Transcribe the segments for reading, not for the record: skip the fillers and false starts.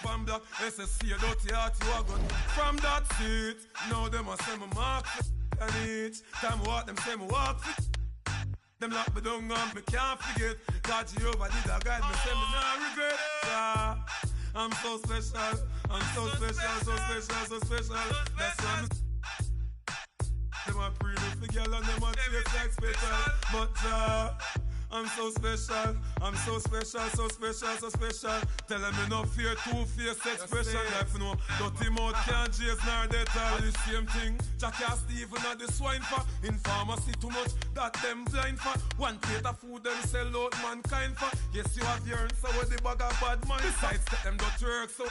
From that SSC, dirty heart, you are good. From that seat, now them a say me mark and each time what them say me walk fit. Them lock me down and me can't forget. God Jehovah did a guide me, say me not regret. Yeah, I'm so special, I'm so special, so special, so special. That's why I'm them a pretty for girl and them a taste like special. But I'm so special, I'm so special, so special, so special. Tell them me no fear two-faced expression. Like you know, dirty mouth can't chase nor they tell the same thing. Jack and Stephen at the swine for. In pharmacy too much, that them blind for. One plate of food them sell out mankind for. Yes, you have yearned, so with the bag of bad mind. Besides, set them dirty work, so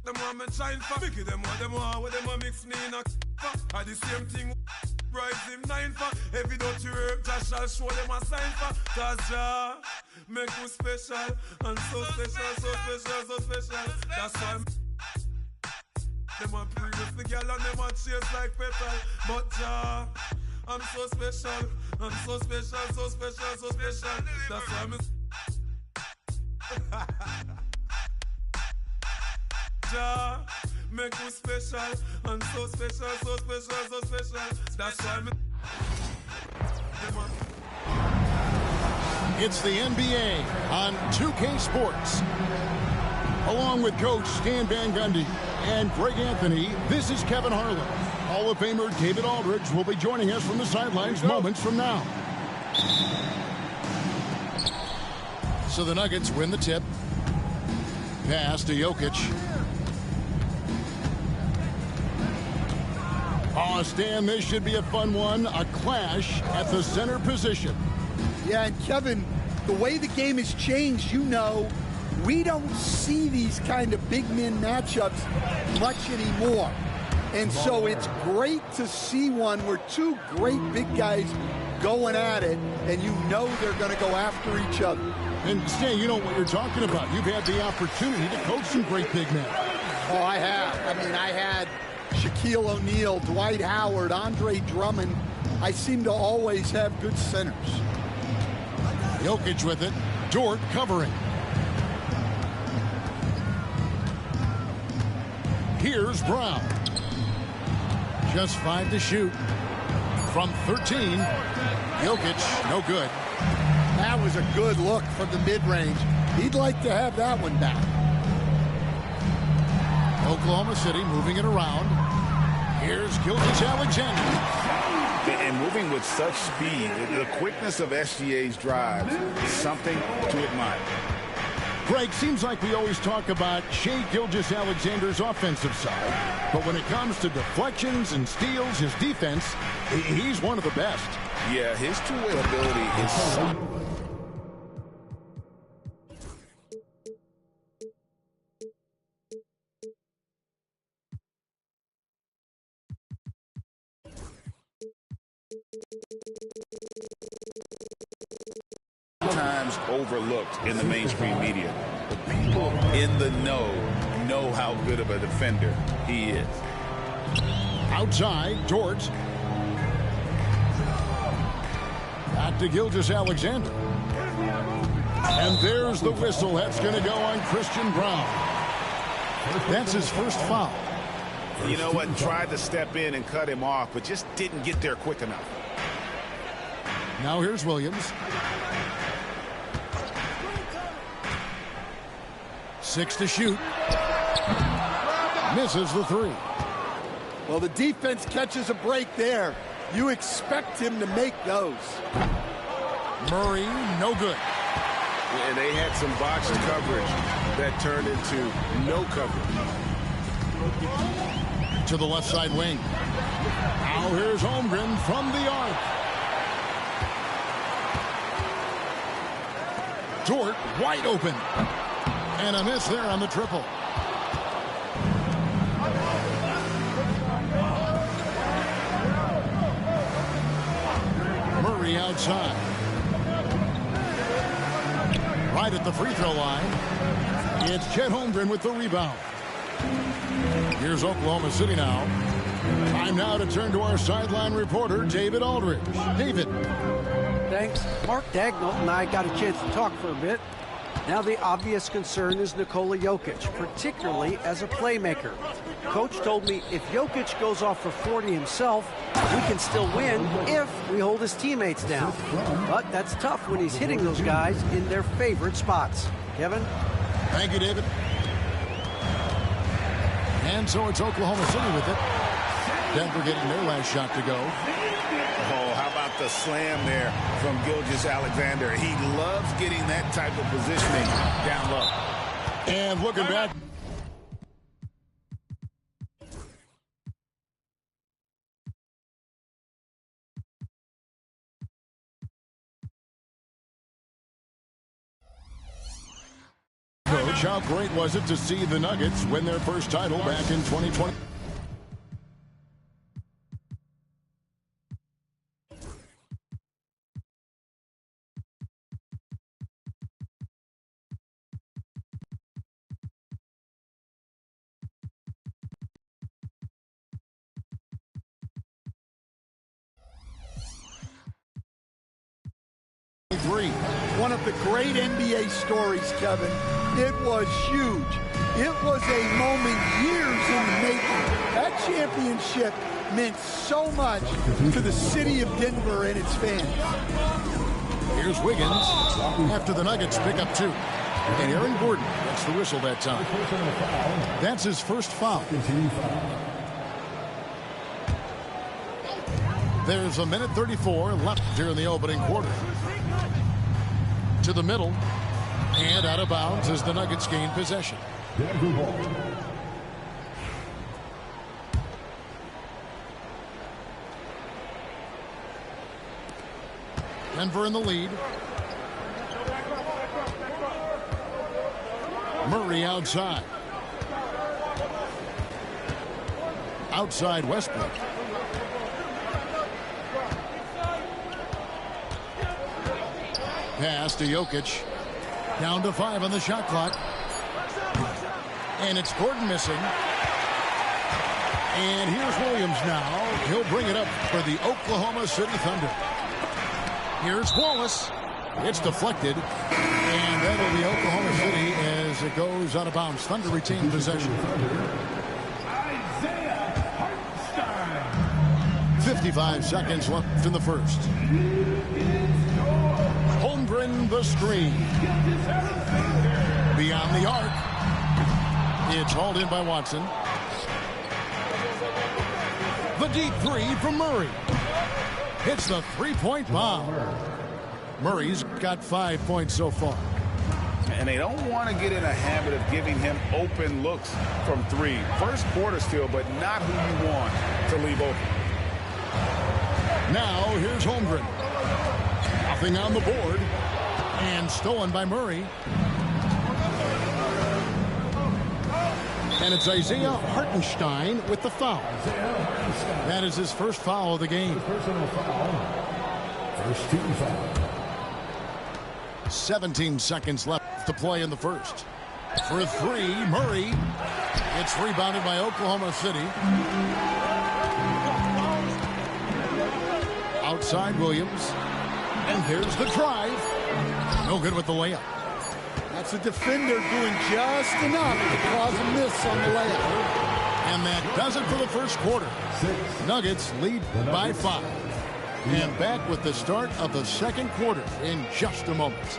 them want me shine for. Biggie them what them want, what them a mix me in a for. Are the same thing. Rise him 9 for. Every dirty work, Josh shall show them a sign for. Cause Jah make you special. And so special, so special, so special. That's why them a previous the girl and them a chase like petal. But Jah, I'm so special. I'm so special, so special, so special. That's why Jah make you special, and so special, so special, so special. That's why It's the NBA on 2K Sports. Along with Coach Stan Van Gundy and Greg Anthony, this is Kevin Harlan. Hall of Famer David Aldridge will be joining us from the sidelines moments from now. So the Nuggets win the tip. Pass to Jokic. Oh, Stan, this should be a fun one. A clash at the center position. Yeah, and Kevin, the way the game has changed, you know, we don't see these kind of big men matchups much anymore. And so it's great to see one where two great big guys going at it, and you know they're going to go after each other. And Stan, you know what you're talking about. You've had the opportunity to coach some great big men. Oh, I have. I mean, I had Shaquille O'Neal, Dwight Howard, Andre Drummond. I seem to always have good centers. Jokic with it. Dort covering. Here's Brown. Just 5 to shoot. From 13. Jokic, no good. That was a good look from the mid-range. He'd like to have that one back. Oklahoma City moving it around. Here's Gilgeous-Alexander. And moving with such speed, the quickness of SGA's drive is something to admire. Greg, seems like we always talk about Shai Gilgeous-Alexander's offensive side, but when it comes to deflections and steals, his defense, he's one of the best. Yeah, his two-way ability is so... Times overlooked in the mainstream media. The people in the know how good of a defender he is. Outside, Dort. Back to Gilgeous-Alexander. And there's the whistle. That's going to go on Christian Brown. That's his first foul. You know what? Tried to step in and cut him off, but just didn't get there quick enough. Now here's Williams. 6 to shoot. Misses the 3. Well, the defense catches a break there. You expect him to make those. Murray, no good. And they had some box coverage that turned into no coverage. To the left side wing. Now here's Holmgren from the arc. Dort wide open. And a miss there on the triple. Murray outside. Right at the free throw line. It's Chet Holmgren with the rebound. Here's Oklahoma City now. Time now to turn to our sideline reporter, David Aldridge. David. Thanks. Mark Dagnall and I got a chance to talk for a bit. Now the obvious concern is Nikola Jokic, particularly as a playmaker. Coach told me if Jokic goes off for 40 himself, we can still win if we hold his teammates down. But that's tough when he's hitting those guys in their favorite spots. Kevin? Thank you, David. And so it's Oklahoma City with it. Denver getting their last shot to go. Oh, how about the slam there from Gilgeous-Alexander? He loves getting that type of positioning down low. And looking back. Coach, how great was it to see the Nuggets win their first title back in 2020? One of the great NBA stories, Kevin. It was huge. It was a moment years in the making. That championship meant so much to the city of Denver and its fans. Here's Wiggins after the Nuggets pick up 2. And Aaron Gordon gets the whistle that time. That's his first foul. There's a minute 34 left here in the opening quarter. To the middle. And out of bounds as the Nuggets gain possession. Denver in the lead. Murray outside. Outside Westbrook. Pass to Jokic. Down to 5 on the shot clock. And it's Gordon missing. And here's Williams now. He'll bring it up for the Oklahoma City Thunder. Here's Wallace. It's deflected. And that'll be Oklahoma City as it goes out of bounds. Thunder retain possession. 55 seconds left in the first. Holmgren the screen. Beyond the arc. It's hauled in by Watson. The deep 3 from Murray. Hits the three-point bomb. Murray's got 5 points so far. And they don't want to get in a habit of giving him open looks from 3. First quarter still, but not who you want to leave open. Now here's Holmgren. Nothing on the board. And stolen by Murray. And it's Isaiah Hartenstein with the foul. That is his first foul of the game. Personal foul. First team foul. 17 seconds left to play in the first. For 3, Murray. It's rebounded by Oklahoma City. Outside Williams. And there's the drive. No good with the layup. That's a defender doing just enough to cause a miss on the layup. And that does it for the first quarter. Nuggets lead by 5. And back with the start of the second quarter in just a moment.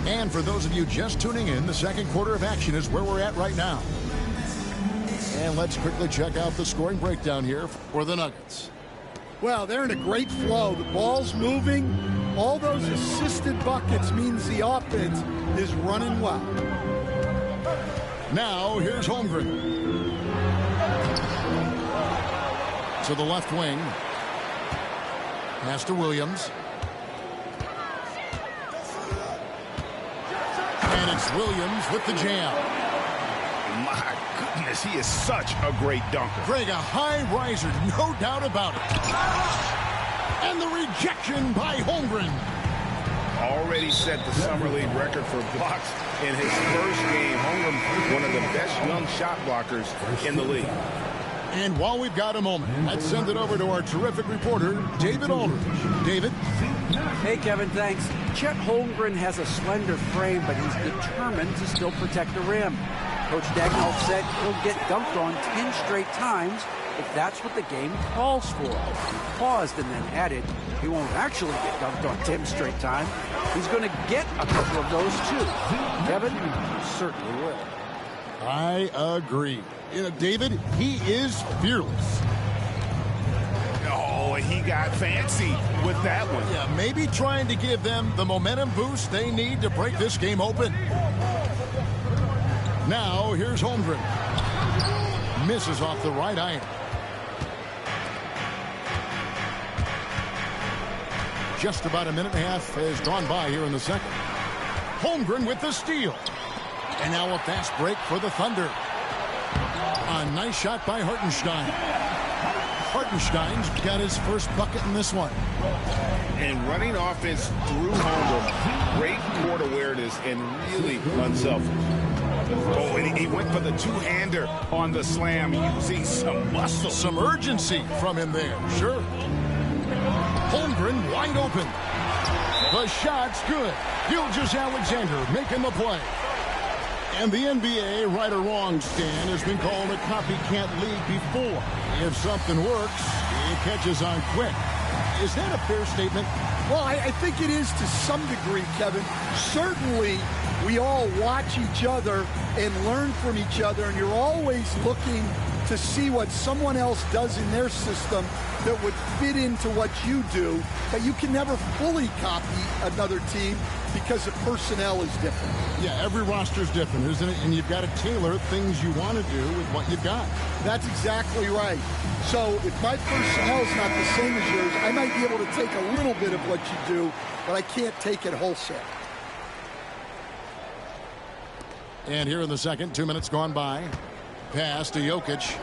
And for those of you just tuning in, the second quarter of action is where we're at right now. And let's quickly check out the scoring breakdown here for the Nuggets. Well, they're in a great flow. The ball's moving. All those assisted buckets means the offense is running well. Now, here's Holmgren. To the left wing. Pass to Williams. And it's Williams with the jam. My goodness, he is such a great dunker. Greg, a high riser, no doubt about it. And the rejection by Holmgren. Already set the Summer League record for blocks in his first game. Holmgren, one of the best young shot blockers in the league. And while we've got a moment, let's send it over to our terrific reporter, David Aldridge. David? Hey, Kevin, thanks. Chet Holmgren has a slender frame, but he's determined to still protect the rim. Coach Dagnall said he'll get dunked on 10 straight times if that's what the game calls for. He paused and then added, he won't actually get dunked on 10 straight times. He's going to get a couple of those too. Kevin certainly will. I agree. You know, David, he is fearless. Oh, he got fancy with that one. Yeah, maybe trying to give them the momentum boost they need to break this game open. Now, here's Holmgren. Misses off the right iron. Just about a minute and a half has gone by here in the second. Holmgren with the steal. And now a fast break for the Thunder. A nice shot by Hartenstein. Hartenstein's got his first bucket in this one. And running offense through Holmgren. Great court awareness and really unselfish. Oh, and he went for the two-hander on the slam using some muscle. Some urgency from him there, sure. Holmgren wide open. The shot's good. Gilgeous-Alexander making the play. And the NBA, right or wrong, Stan, has been called a copycat league before. If something works, it catches on quick. Is that a fair statement? Well, I think it is to some degree, Kevin. Certainly, we all watch each other and learn from each other, and you're always looking to see what someone else does in their system that would fit into what you do, but you can never fully copy another team because the personnel is different. Yeah, every roster's different, isn't it? And you've got to tailor things you want to do with what you've got. That's exactly right. So if my personnel is not the same as yours, I might be able to take a little bit of what you do, but I can't take it wholesale. And here in the second, 2 minutes gone by. Pass to Jokic.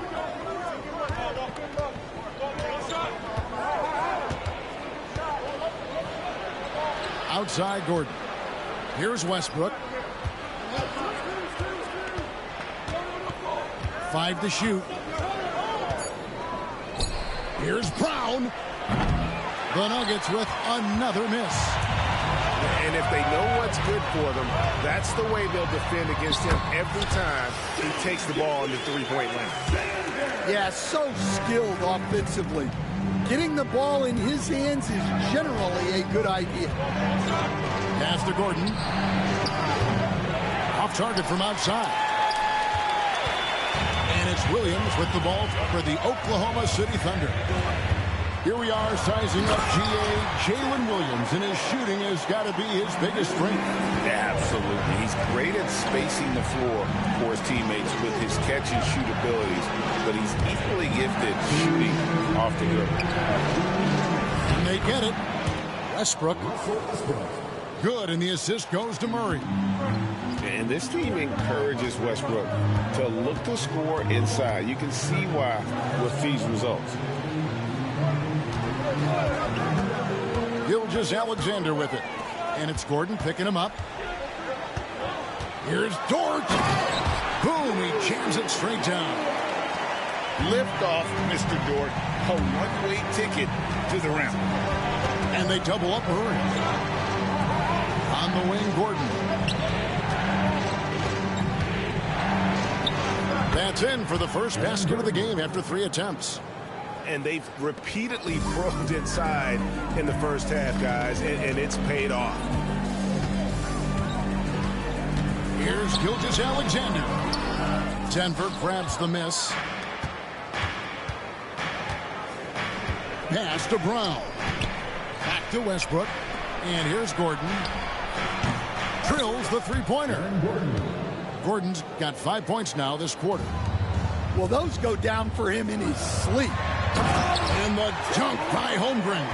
Outside Gordon. Here's Westbrook. 5 to shoot. Here's Brown. The Nuggets with another miss. And if they know what's good for them, that's the way they'll defend against him every time he takes the ball in the three-point line. Yeah, so skilled offensively. Getting the ball in his hands is generally a good idea. Pass to Gordon. Off target from outside. And it's Williams with the ball for the Oklahoma City Thunder. Here we are sizing up Jalen Williams, and his shooting has got to be his biggest strength. Absolutely. He's great at spacing the floor for his teammates with his catch and shoot abilities, but he's equally gifted shooting off the dribble. And they get it. Westbrook. Good, and the assist goes to Murray. And this team encourages Westbrook to look to score inside. You can see why with these results. Gilgeous-Alexander with it. And it's Gordon picking him up. Here's Dort. Boom, he jams it straight down. Lift off, Mr. Dort. A one-way ticket to the rim. And they double up Murray. On the wing, Gordon. That's in for the first basket of the game after 3 attempts. And they've repeatedly probed inside in the first half, guys, and it's paid off. Here's Gilgeous-Alexander. Denver grabs the miss. Pass to Brown. Back to Westbrook. And here's Gordon. Drills the three-pointer. Gordon's got 5 points now this quarter. Well, those go down for him in his sleep. And the dunk by Holmgren.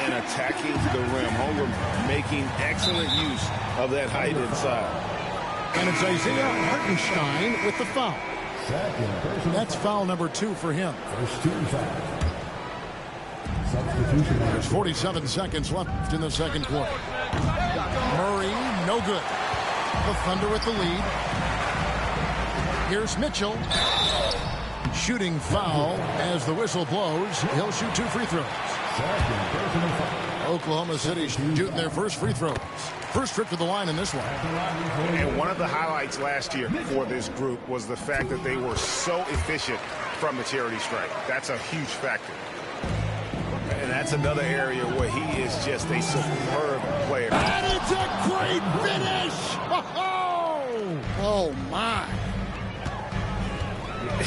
And attacking the rim. Holmgren making excellent use of that height inside. And it's Isaiah Hartenstein with the foul. That's foul number 2 for him. First team foul. Substitution. There's 47 seconds left in the second quarter. Murray, no good. The Thunder with the lead. Here's Mitchell. shooting foul as the whistle blows. He'll shoot 2 free throws. Oklahoma City shooting their first free throws. First trip to the line in this one. And one of the highlights last year for this group was the fact that they were so efficient from the charity stripe. That's a huge factor. And that's another area where he is just a superb player. And it's a great finish! Oh, my.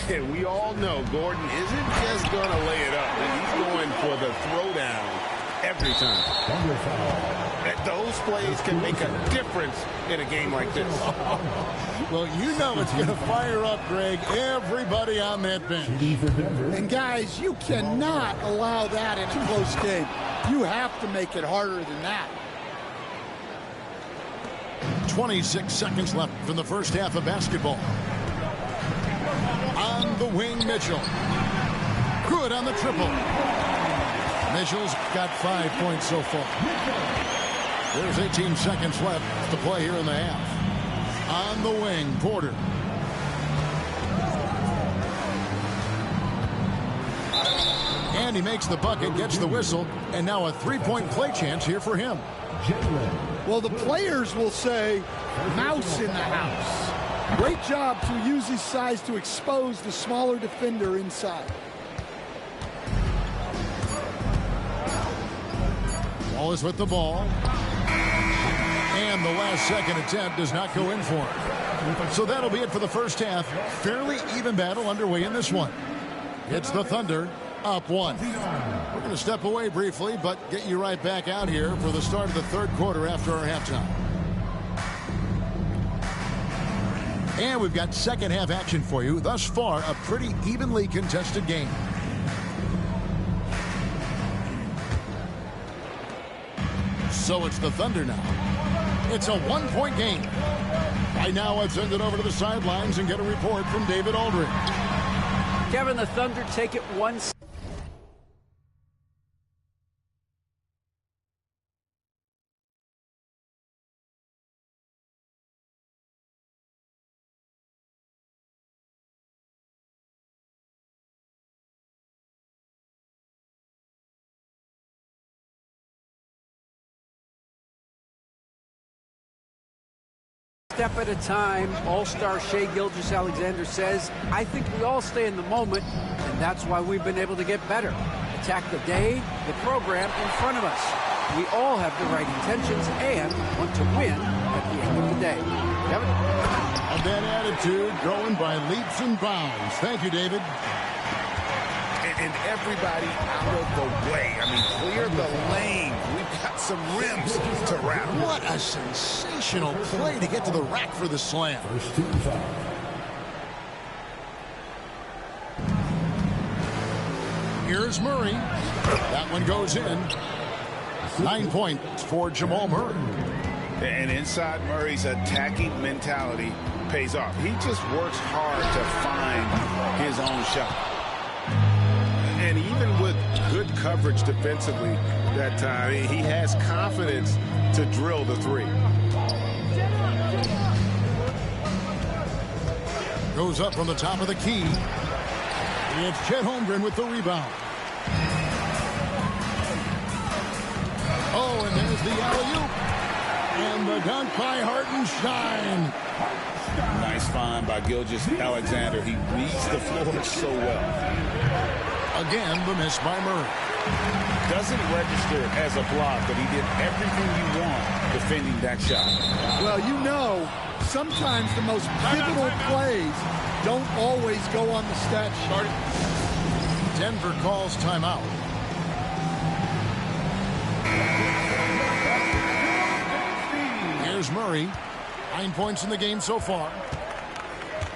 And we all know Gordon isn't just going to lay it up. He's going for the throwdown every time. Those plays can make a difference in a game like this. Well, you know it's going to fire up, Greg, everybody on that bench. And, guys, you cannot allow that in a close game. You have to make it harder than that. 26 seconds left from the first half of basketball. On the wing, Mitchell. Good on the triple. Mitchell's got 5 points so far. There's 18 seconds left to play here in the half. On the wing, Porter. And he makes the bucket, gets the whistle, and now a three-point play chance here for him. Well, the players will say, mouse in the house. Great job to use his size to expose the smaller defender inside. Wallace with the ball. And the last second attempt does not go in for him. So that'll be it for the first half. Fairly even battle underway in this one. It's the Thunder up 1. We're going to step away briefly, but get you right back out here for the start of the third quarter after our halftime. And we've got second half action for you. Thus far, a pretty evenly contested game. So it's the Thunder now. It's a one-point game. Right now, let's send it over to the sidelines and get a report from David Aldridge. Kevin, the Thunder take it one. Step at a time. All-star Shai Gilgeous-Alexander says, I think we all stay in the moment, and that's why we've been able to get better. Attack the day, the program in front of us. We all have the right intentions and want to win at the end of the day. Kevin? And that attitude growing by leaps and bounds. Thank you, David. And everybody out of the way. I mean, clear the lane. We've got some rims to wrap. What a sensational play to get to the rack for the slam. First team foul. Here's Murray. That one goes in. 9 points for Jamal Murray. And inside Murray's attacking mentality pays off. He just works hard to find his own shot. And even with good coverage defensively that time, he has confidence to drill the three. Goes up from the top of the key. It's Chet Holmgren with the rebound. Oh, and there's the alley-oop. And the dunk by Hartenstein. Nice find by Gilgeous-Alexander. He reads the floor so well. Again, the miss by Murray. Doesn't register as a block, but he did everything you want defending that shot. Well, you know, sometimes the most pivotal plays don't always go on the stat sheet. Denver calls timeout. Here's Murray. 9 points in the game so far.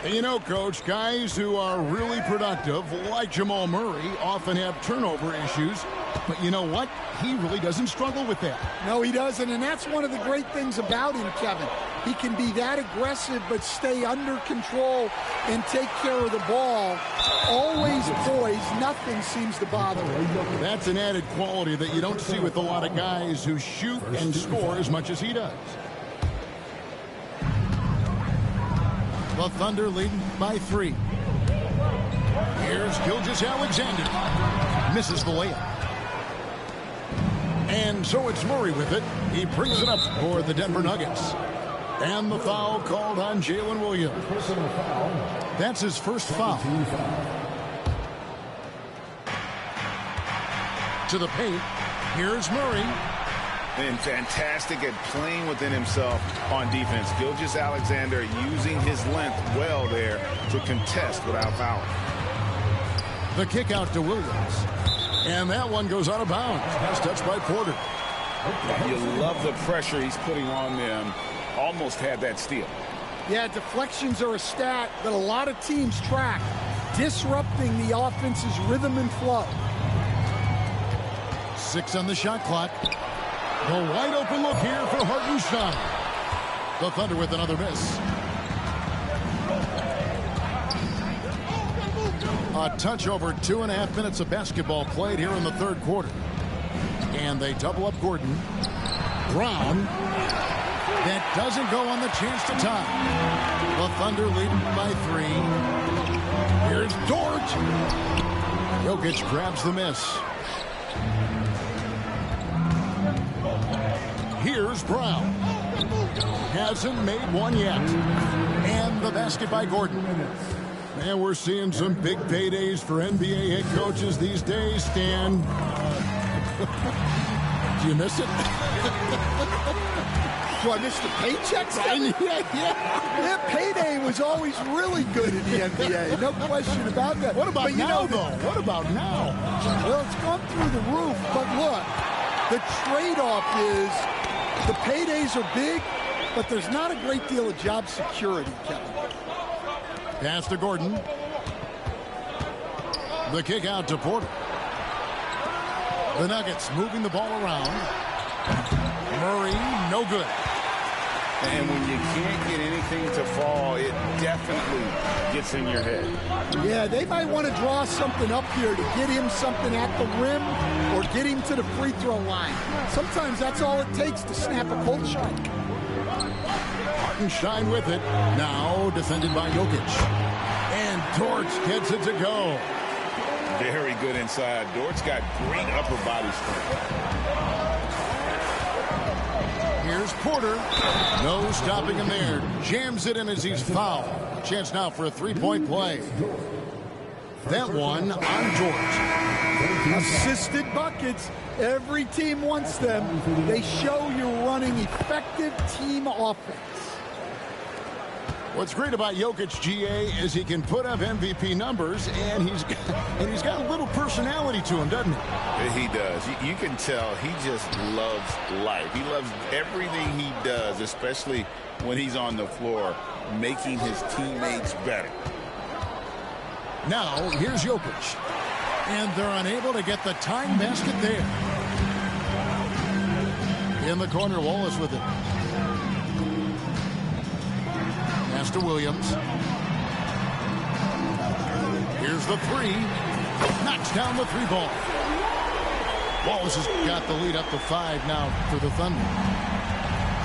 And you know, Coach, guys who are really productive, like Jamal Murray, often have turnover issues. But you know what? He really doesn't struggle with that. No, he doesn't, and that's one of the great things about him, Kevin. He can be that aggressive but stay under control and take care of the ball. Always poised. Nothing seems to bother him. That's an added quality that you don't see with a lot of guys who shoot and score as much as he does. The Thunder leading by 3. Here's Gilgeous-Alexander. Misses the layup. And so it's Murray with it. He brings it up for the Denver Nuggets. And the foul called on Jalen Williams. That's his first foul. To the paint. Here's Murray. And fantastic at playing within himself on defense. Gilgeous-Alexander using his length well there to contest without fouling. The kick out to Williams. And that one goes out of bounds. Pass touched by Porter. You love the pressure he's putting on them. Almost had that steal. Yeah, deflections are a stat that a lot of teams track, disrupting the offense's rhythm and flow. 6 on the shot clock. The wide open look here for Hartenstein. The Thunder with another miss. A touch over 2.5 minutes of basketball played here in the third quarter. And they double up Gordon. Brown. That doesn't go on the chance to tie. The Thunder leading by 3. Here's Dort. Jokic grabs the miss. Here's Brown. Hasn't made one yet. And the basket by Gordon. And we're seeing some big paydays for NBA head coaches these days, Stan. Do you miss it? Do I miss the paychecks? Yeah, payday was always really good in the NBA. No question about that. What about now, though? What about now? Well, it's gone through the roof. But look, the trade-off is the paydays are big, but there's not a great deal of job security, Kevin. Pass to Gordon. The kick out to Porter. The Nuggets moving the ball around. Murray, no good. And when you can't get anything to fall, it definitely gets in your head. Yeah, they might want to draw something up here to get him something at the rim or get him to the free throw line. Sometimes that's all it takes to snap a cold shot. Hartenstein with it. Now defended by Jokic. And Dort gets it to go. Very good inside. Dort's got great upper body strength. Here's Porter. No stopping him there. Jams it in as he's fouled. Chance now for a three-point play. That one on George. Assisted buckets. Every team wants them. They show you're running effective team offense. What's great about Jokic, GA, is he can put up MVP numbers, and he's got a little personality to him, doesn't he? He does. You can tell he just loves life. He loves everything he does, especially when he's on the floor, making his teammates better. Now, here's Jokic. And they're unable to get the tying basket there. In the corner, Wallace with it. Pass to Williams. Here's the 3. Knocks down the 3 ball. Wallace has got the lead up to 5 now for the Thunder.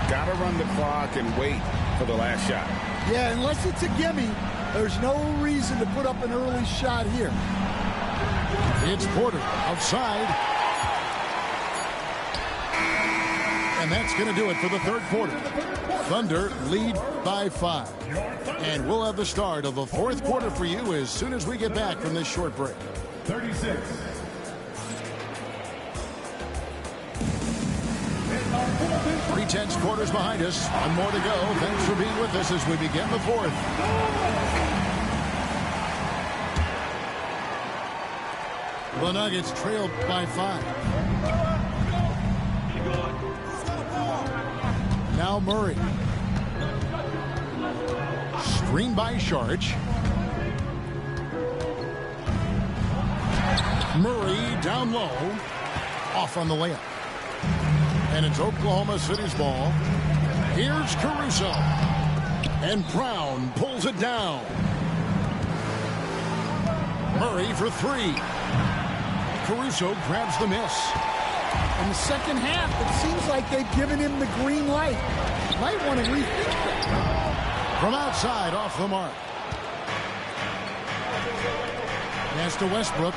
Got to run the clock and wait for the last shot. Yeah, unless it's a gimme, there's no reason to put up an early shot here. It's Porter outside. And that's going to do it for the third quarter. Thunder lead by 5. And we'll have the start of the fourth quarter for you as soon as we get back from this short break. 36. 3/10 quarters behind us. One more to go. Thanks for being with us as we begin the fourth. The Nuggets trailed by 5. Now Murray. Screen by Saric. Murray down low. Off on the layup. And it's Oklahoma City's ball. Here's Caruso. And Brown pulls it down. Murray for 3. Caruso grabs the miss. In the second half, it seems like they've given him the green light. Might want to rethink that. From outside, off the mark. Pass to Westbrook.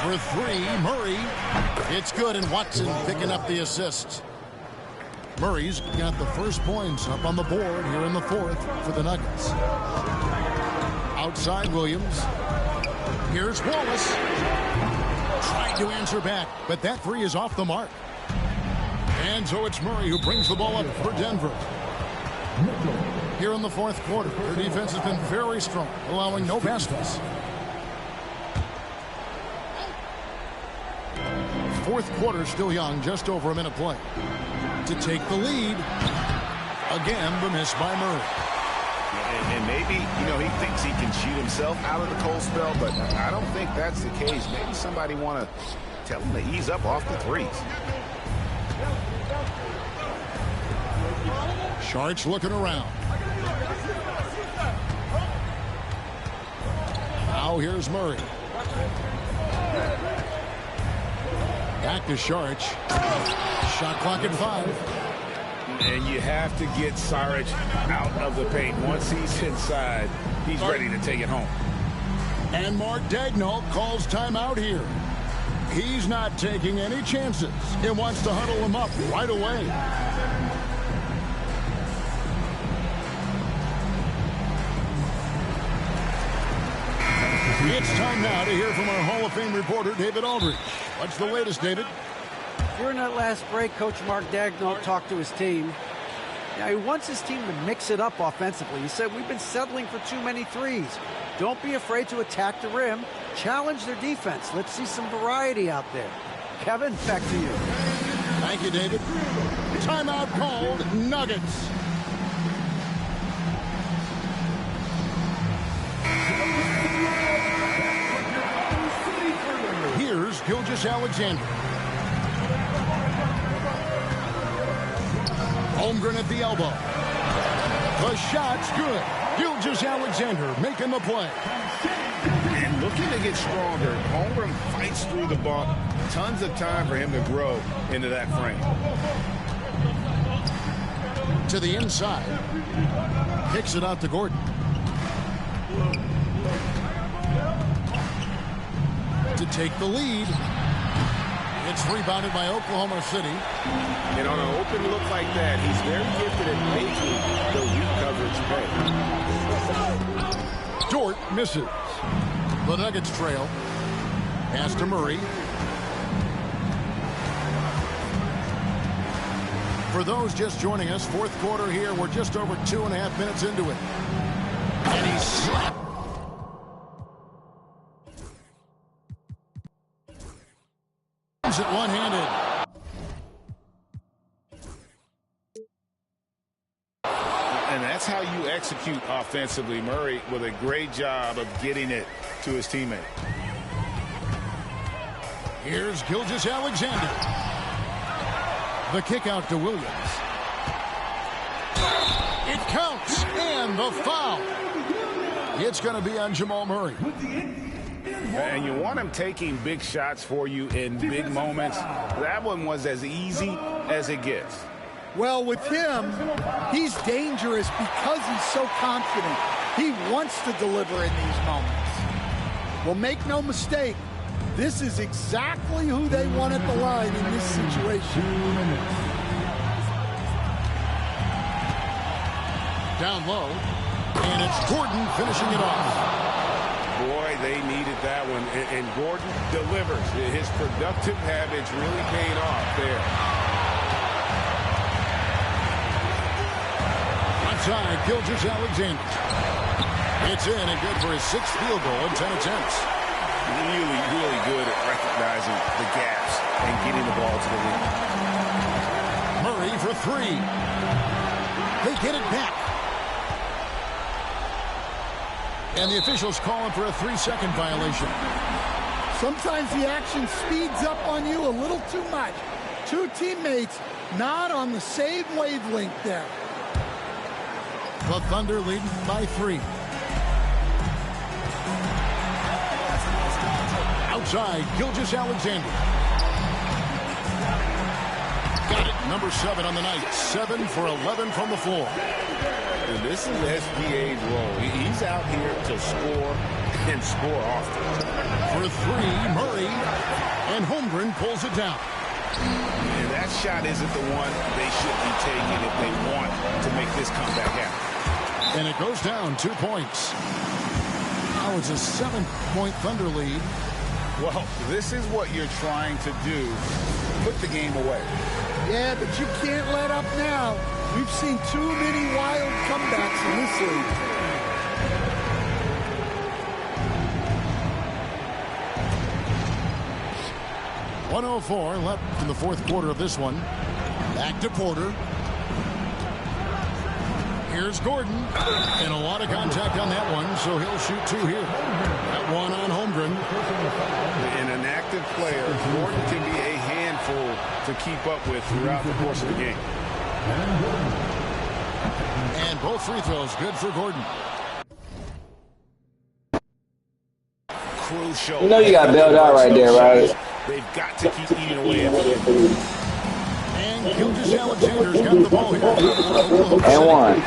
For three, Murray. It's good, and Watson picking up the assist. Murray's got the first points up on the board here in the fourth for the Nuggets. Outside Williams. Here's Wallace. Trying to answer back, but that three is off the mark. And so it's Murray who brings the ball up for Denver. Here in the fourth quarter, their defense has been very strong, allowing no baskets. Fourth quarter still young, just over a minute play. To take the lead. Again, the miss by Murray. And maybe, he thinks he can shoot himself out of the cold spell, but I don't think that's the case. Maybe somebody want to tell him to ease up off the threes. Sharks looking around. Now here's Murray. Back to Saric. Shot clock at 5. And you have to get Saric out of the paint. Once he's inside, he's ready to take it home. And Mark Daigneault calls timeout here. He's not taking any chances. He wants to huddle him up right away. It's time now to hear from our Hall of Fame reporter, David Aldridge. What's the latest, David? During that last break, Coach Mark Daigneault talked to his team. Now, he wants his team to mix it up offensively. He said, we've been settling for too many threes. Don't be afraid to attack the rim. Challenge their defense. Let's see some variety out there. Kevin, back to you. Thank you, David. Timeout called, Nuggets. Here's Gilgeous-Alexander. Holmgren at the elbow. The shot's good. Gilgeous-Alexander making the play. And looking to get stronger. Holmgren fights through the ball. Tons of time for him to grow into that frame. To the inside. Kicks it out to Gordon. To take the lead. It's rebounded by Oklahoma City. And on an open look like that, he's very gifted at making the weak coverage pay. Dort misses. The Nuggets trail. Pass to Murray. For those just joining us, fourth quarter here. We're just over 2.5 minutes into it. And he slapped. It one-handed. And that's how you execute offensively. Murray with a great job of getting it to his teammate. Here's Gilgeous-Alexander. The kick out to Williams. It counts, and the foul. It's going to be on Jamal Murray. And you want him taking big shots for you in big moments. That one was as easy as it gets. Well, with him, he's dangerous because he's so confident. He wants to deliver in these moments. Well, make no mistake, this is exactly who they want at the line in this situation. Down low, and it's Gordon finishing it off. Boy, they needed that one, and Gordon delivers. His productive habits really paid off there. Outside, Gilgeous-Alexander. It's in and good for his 6th field goal in 10 attempts. Really, really good at recognizing the gaps and getting the ball to the rim. Murray for 3. They get it back. And the officials calling for a 3-second violation. Sometimes the action speeds up on you a little too much. Two teammates not on the same wavelength there. The Thunder leading by 3. Outside, Gilgeous-Alexander. Got it. Number 7 on the night. 7 for 11 from the floor. And this is SGA's role. He's out here to score and score often. For 3, Murray. And Holmgren pulls it down. And that shot isn't the one they should be taking if they want to make this comeback happen. And it goes down 2 points. Now it's a 7-point Thunder lead. Well, this is what you're trying to do. Put the game away. Yeah, but you can't let up now. We've seen too many wild comebacks in this league. .104 left in the fourth quarter of this one. Back to Porter. Here's Gordon. And a lot of contact on that one, so he'll shoot 2 here. That one on Holmgren. And an active player, Gordon can be a handful to keep up with throughout the course of the game. And both free throws good for Gordon. Crucial. You know you got bailed out right there, right? They've got to keep eating away at it. And Gilgeous-Alexander's got the ball here. And one.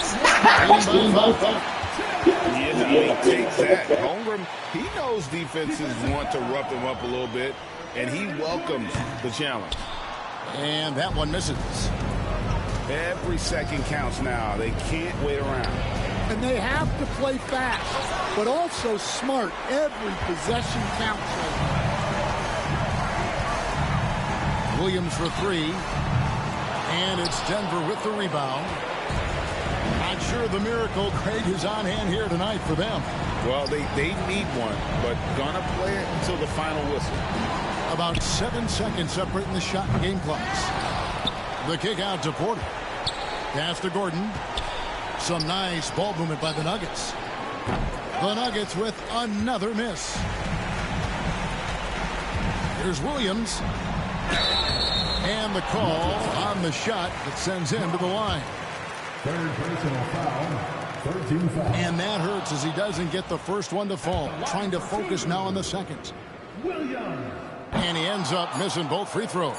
Yeah, he takes that. Holmgren, he knows defenses want to rough him up a little bit, and he welcomes the challenge. And that one misses. Every second counts now. They can't wait around. And they have to play fast, but also smart. Every possession counts. Williams for 3. And it's Denver with the rebound. Not sure the miracle Craig is on hand here tonight for them. Well, they need one, but gonna play it until the final whistle. About 7 seconds separating the shot and game clocks. The kick out to Porter. Pass to Gordon. Some nice ball movement by the Nuggets. The Nuggets with another miss. Here's Williams. And the call on the shot that sends him to the line. Third personal foul. 13 foul. And that hurts as he doesn't get the first one to fall. Trying to focus now on the second. Williams. And he ends up missing both free throws.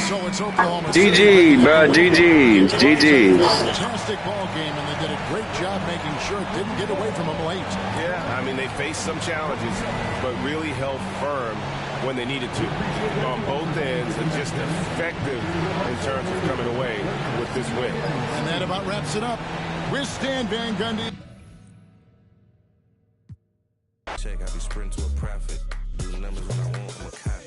So it's Oklahoma City. GG, bro. GG. GG. Fantastic ball game, and they did a great job making sure it didn't get away from them late. Yeah, I mean, they faced some challenges, but really held firm when they needed to. On both ends, and just effective in terms of coming away with this win. And that about wraps it up. With Stan Van Gundy. Check, I be sprinting to a profit. Do numbers when I want, I'm a cop.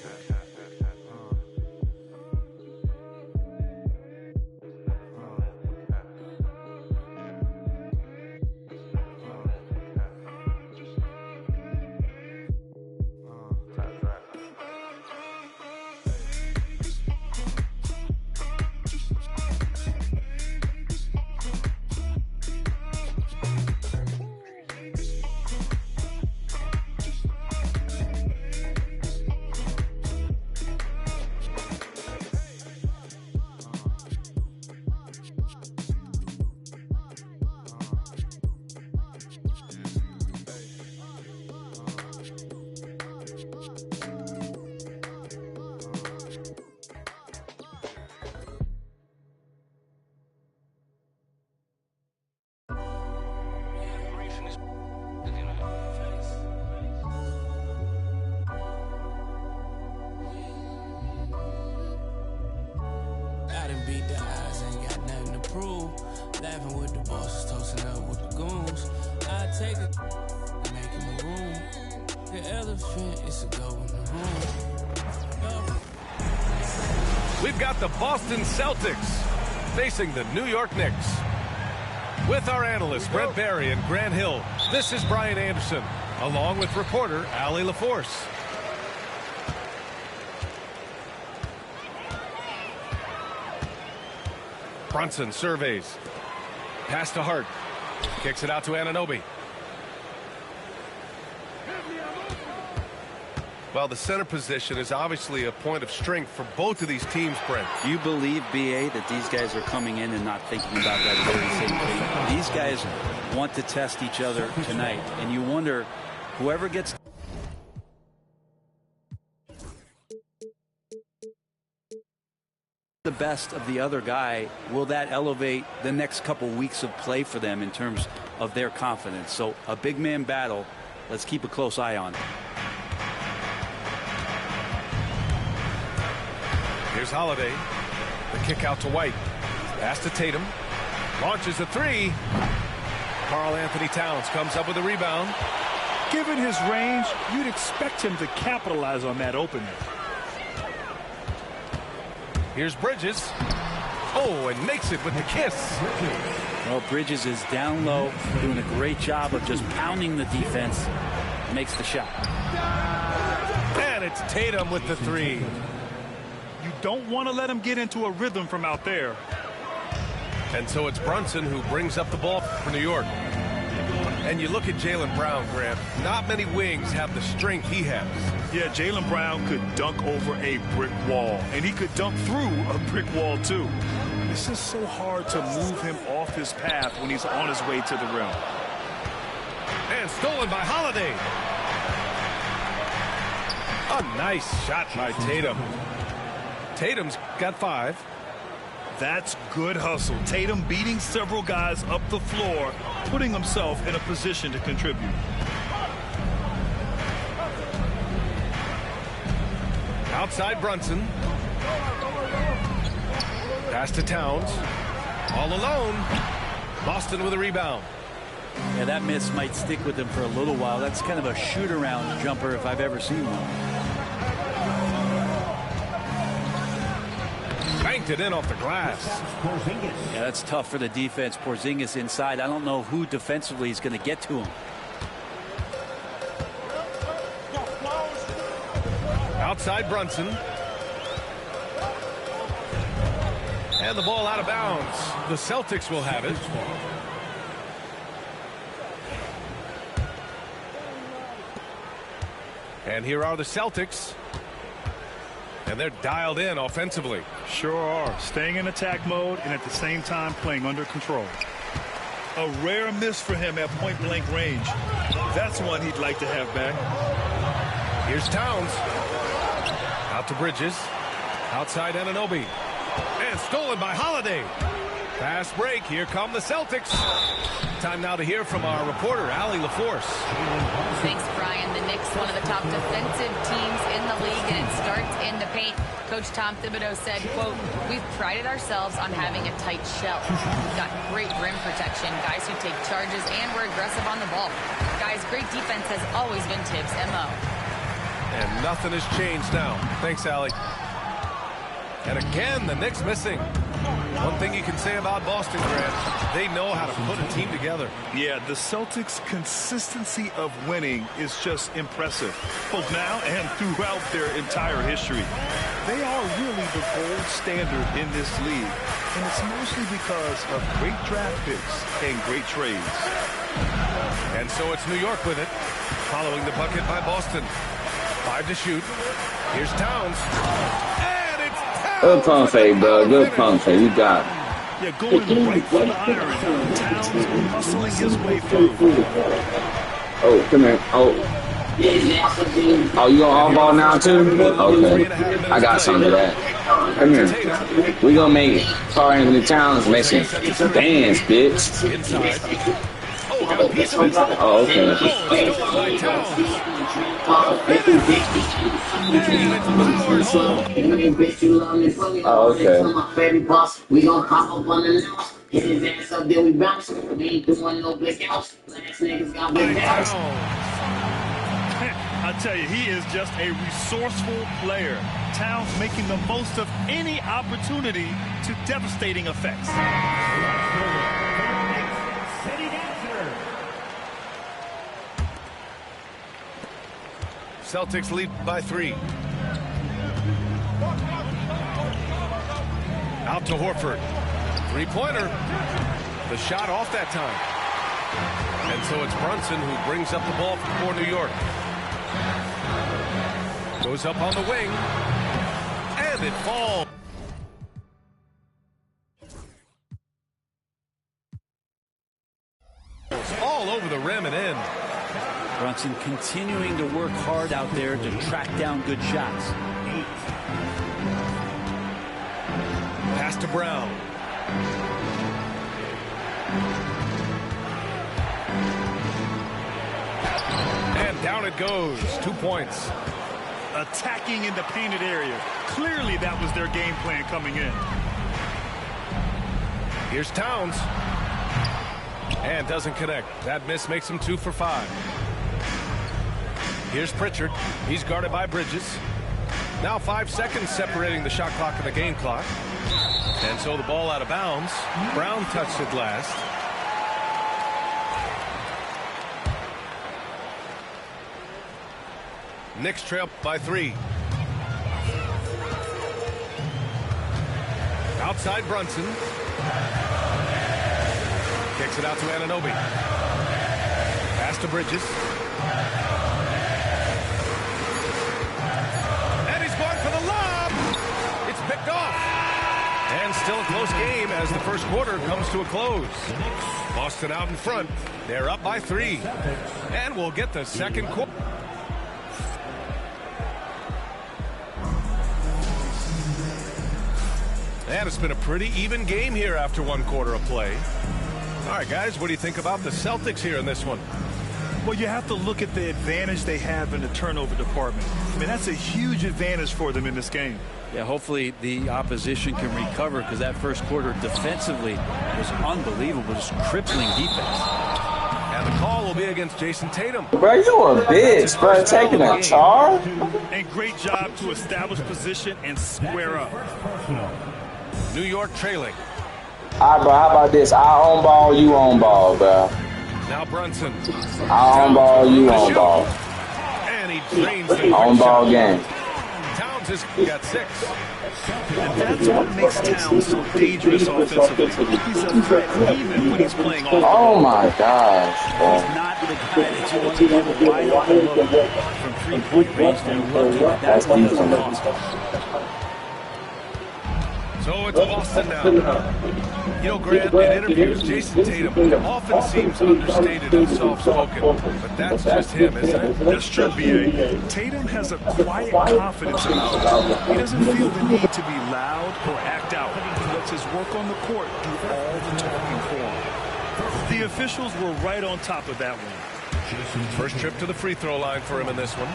Beat the eyes, ain't got nothing to prove. Laughing with the bosses, toasting up with the goons. I take it, make him a room. The elephant is to go in the room. We've got the Boston Celtics facing the New York Knicks. With our analysts Brent Barry and Grant Hill, this is Brian Anderson, along with reporter Allie LaForce. Brunson surveys. Pass to Hart. Kicks it out to Anunoby. Well, the center position is obviously a point of strength for both of these teams, Brent. Do you believe, B.A., that these guys are coming in and not thinking about that very same thing? These guys want to test each other tonight, and you wonder, whoever gets the best of the other guy, will that elevate the next couple weeks of play for them in terms of their confidence? So a big man battle. Let's keep a close eye on. Here's Holiday. The kick out to White. Pass to Tatum. Launches a three. Karl Anthony Towns comes up with a rebound. Given his range, you'd expect him to capitalize on that opening. Here's Bridges. Oh, and makes it with the kiss. Well, Bridges is down low, doing a great job of just pounding the defense. Makes the shot. And it's Tatum with the three. You don't want to let him get into a rhythm from out there. And so it's Brunson who brings up the ball for New York. And you look at Jaylen Brown, Grant. Not many wings have the strength he has. Yeah, Jaylen Brown could dunk over a brick wall, and he could dunk through a brick wall too. It's just so hard to move him off his path when he's on his way to the rim. And stolen by Holiday. A nice shot by Tatum. Tatum's got 5. That's good hustle. Tatum beating several guys up the floor, putting himself in a position to contribute. Outside Brunson. Pass to Towns. All alone. Boston with a rebound. Yeah, that miss might stick with him for a little while. That's kind of a shoot-around jumper if I've ever seen one. Banked it in off the glass. Yeah, that's tough for the defense. Porzingis inside. I don't know who defensively is going to get to him. Outside Brunson. And the ball out of bounds. The Celtics will have it. And here are the Celtics. And they're dialed in offensively. Sure are. Staying in attack mode and at the same time playing under control. A rare miss for him at point-blank range. That's one he'd like to have back. Here's Towns. Out to Bridges. Outside Anunoby. And stolen by Holiday. Fast break. Here come the Celtics. Time now to hear from our reporter, Allie LaForce. Thanks, Brian. The Knicks, one of the top defensive teams in the league, and it starts in the paint. Coach Tom Thibodeau said, quote, "We've prided ourselves on having a tight shell. We've got great rim protection, guys who take charges, and we're aggressive on the ball. Guys, great defense has always been Tibbs' MO." And nothing has changed now. Thanks, Allie. And again, the Knicks missing. One thing you can say about Boston, Grant, they know how to put a team together. Yeah, the Celtics' consistency of winning is just impressive, both now and throughout their entire history. They are really the gold standard in this league, and it's mostly because of great draft picks and great trades. And so it's New York with it, following the bucket by Boston. 5 to shoot. Here's Towns. Good pump fake, bro. Good pump fake. You got it. Yeah, going right for the iron. Towns hustling his way through. Oh, come here. Oh, you gonna all-ball now, too? Okay. I got some of that. Come here. We gonna make Karl Anthony Towns make some dance, bitch. Oh, okay. Oh, okay. We gon' pop up on the nose. Hit his ass up, then we bounce. We ain't doing no big house. Last niggas got big house. I tell you, he is just a resourceful player. Towns making the most of any opportunity to devastating effects. Celtics lead by 3. Out to Horford. 3-pointer. The shot off that time. And so it's Brunson who brings up the ball for New York. Goes up on the wing. And it falls. All over the rim and in. Brunson continuing to work hard out there to track down good shots. Pass to Brown. And down it goes. 2 points. Attacking in the painted area. Clearly that was their game plan coming in. Here's Towns. And doesn't connect. That miss makes him 2 for 5. Here's Pritchard. He's guarded by Bridges. Now 5 seconds separating the shot clock and the game clock. And so the ball out of bounds. Brown touched it last. Knicks trail by 3. Outside Brunson. Kicks it out to Anunoby. Pass to Bridges. And he's going for the lob. It's picked off. And still a close game as the first quarter comes to a close. Boston out in front. They're up by 3. And we'll get the second quarter. And it's been a pretty even game here after 1 quarter of play. All right, guys, what do you think about the Celtics here in this one? Well, you have to look at the advantage they have in the turnover department. I mean, that's a huge advantage for them in this game. Yeah, hopefully the opposition can recover, because that first quarter defensively was unbelievable, just crippling defense. And the call will be against Jason Tatum. Bro, you a bitch, bro, taking a charge. And great job to establish position and square up. New York trailing. All right, bro, how about this? I own ball, you own ball, bro. Now Brunson. I own ball, you own ball. And he drains the own ball game. Towns has got 6. And that's what makes Towns so dangerous offensively. He's a threat even when he's playing off. Oh my gosh, bro. He's not the guy that you want to give a wide open look from 3-point range. They're looking at that one doesn't cost. So it's Boston now. You know, Grant, in interviews, Jason Tatum often seems understated and soft-spoken, but that's just him, isn't it? That's true, B.A. Tatum has a quiet confidence about him. He doesn't feel the need to be loud or act out. He lets his work on the court do all the talking for him. The officials were right on top of that one. First trip to the free throw line for him in this one.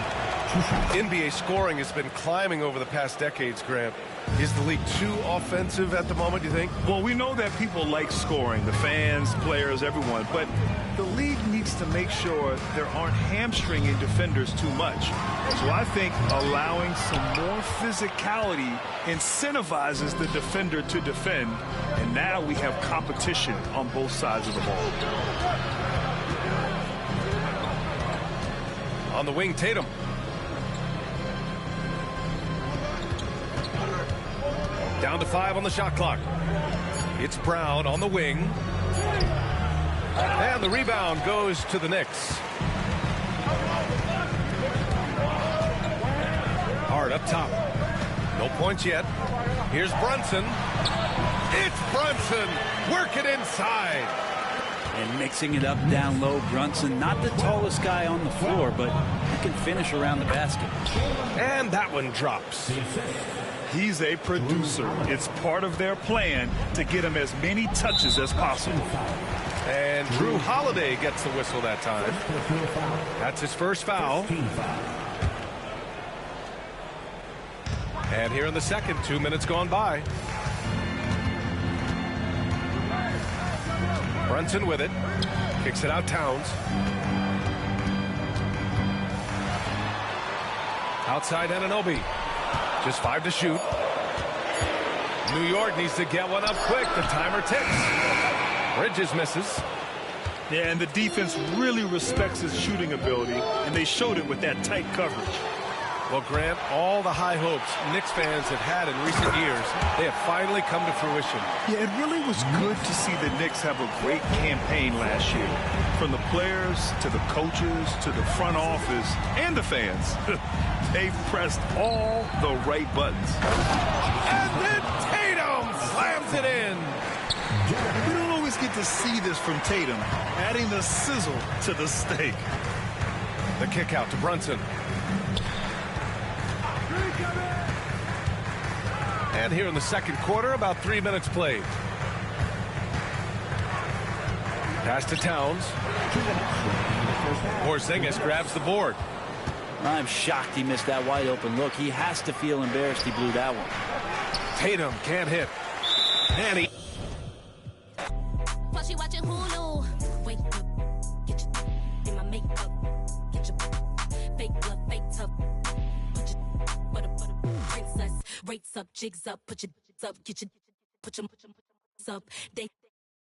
NBA scoring has been climbing over the past decades, Grant. Is the league too offensive at the moment, do you think? Well, we know that people like scoring, the fans, players, everyone, but the league needs to make sure there aren't hamstringing defenders too much. So I think allowing some more physicality incentivizes the defender to defend, and now we have competition on both sides of the ball. On the wing, Tatum. Down to 5 on the shot clock. It's Brown on the wing. And the rebound goes to the Knicks. Hard up top. No points yet. Here's Brunson. It's Brunson. Work it inside. And mixing it up down low, Brunson, not the tallest guy on the floor, but he can finish around the basket. And that one drops. He's a producer. It's part of their plan to get him as many touches as possible. And Drew Holiday gets the whistle that time. That's his first foul. And here in the second, 2 minutes gone by. Brunson with it. Kicks it out, Towns. Outside Anunoby. Just 5 to shoot. New York needs to get one up quick. The timer ticks. Bridges misses. Yeah, and the defense really respects his shooting ability, and they showed it with that tight coverage. Well, Grant, all the high hopes Knicks fans have had in recent years, they have finally come to fruition. Yeah, it really was good to see the Knicks have a great campaign last year. From the players to the coaches to the front office and the fans. They've pressed all the right buttons. And then Tatum slams it in. We don't always get to see this from Tatum, adding the sizzle to the steak. The kick out to Brunson. And here in the second quarter, about 3 minutes played. Pass to Towns. Porzingis grabs the board. I'm shocked he missed that wide open look. He has to feel embarrassed he blew that one. Tatum can't hit. And he... While she watching Hulu, wake up, get your in my makeup, get your fake blood, fake tough, put your butter, princess, rates up, jigs up, put your up, get your put your up, they